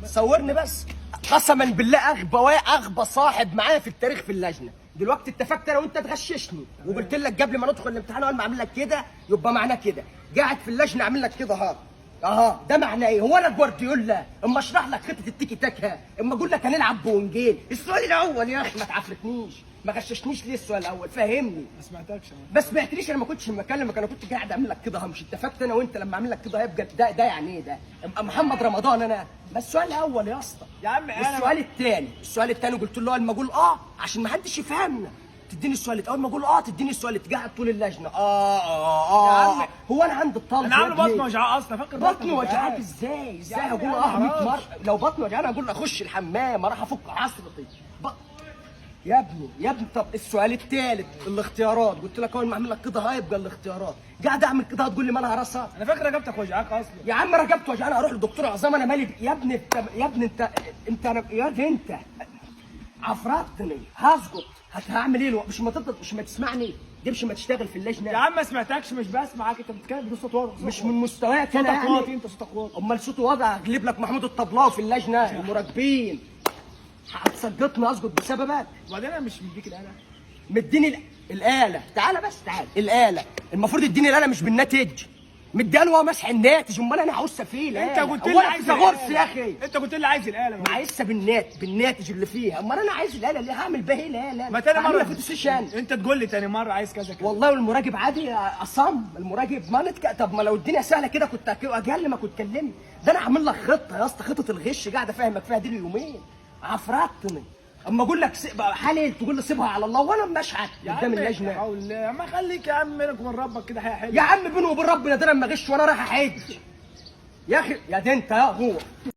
صورني بس. قسما بالله اغبى صاحب معايا في التاريخ في اللجنه. دلوقتي اتفقت انا وانت تغششني وقلت لك قبل ما ندخل الامتحان اول ما اعمل لك كده يبقى معناه كده. قاعد في اللجنه اعمل لك كده اها ده معناه ايه؟ هو انا جوارديولا اما اشرح لك خطه التيكي تاكا؟ اما اقول لك هنلعب بونجين؟ السؤال الاول يا اخي ما تعفرتنيش، ما غششنيش ليه السؤال الاول؟ فهمني. ما سمعتكش ما سمعتنيش. انا ما كنتش بكلمك، انا كنت قاعد اعمل لك كده مش اتفقت انا وانت لما اعمل لك كده هيبقى ده يعني ايه؟ ده ابقى محمد رمضان انا. بس السؤال الاول يا اسطى يا عم السؤال الثاني قلت له اول ما اقول عشان ما حدش يفهمنا تديني السؤال اول ما اقول تديني السؤال تقعد طول اللجنه يا عم هو انا عندي الطالب انا عامل بطن وجعاء اصلا. فاكر بطني وجعاك ازاي هقول 100 مره؟ لو بطني وجعاني اقول اخش الحمام اروح افك عصرتي يا ابني. طب السؤال الثالث الاختيارات قلت لك اول ما اعمل لك كده هيبقى الاختيارات. قاعد اعمل كده هتقول لي مالها راسها؟ انا فاكر رقبتك وجعاك اصلا. يا عم رقبتي وجعاني اروح لدكتور عظام انا مالي يا ابني انت عفرتني هسقط. هعمل ايه؟ مش ما تسمعني دي مش ما تشتغل في اللجنه. يا عم ما سمعتكش مش بسمعك. انت بتتكلم بدون صوت واضح. مش من مستواك انا صوتك واطي. يعني. انت صوتك واطي. امال صوتي واضح اجيب لك محمود الطبلاوي في اللجنه المراقبين. هتسقطني اسقط بسببك. وبعدين انا مش مديك الاله. مديني الاله. تعالى بس تعالى. الاله المفروض يديني الاله مش بالناتج. مدياله هو مسح الناتج. امال انا عاوز سفينه. انت قلت لي عايز غرس يا اخي. انت قلت لي عايز الاله. ما عايزها بالناتج اللي فيها. امال انا عايز الاله اللي هعمل بيها ايه الاله؟ ما تاني مره فوتوسيشن. انت تقول لي تاني مره عايز كذا كذا. والله والمراقب عادي اصم المراقب ما طب ما لو الدنيا سهله كده كنت اقل ما كنت كلمني. ده انا عامل لك خطه يا اسطى، خطه الغش قاعد افهمك فيها دي اليومين. عفرتني. اما اقول لك حلل تقول لي سيبها على الله وانا مشحت قدام اللجنه. يا عم خليك يا عم بينك وبين ربك كده حلو. يا عم بيني وبين ربنا ده لما اغش وانا رايح احج يا اخي. يا دي انت يا هو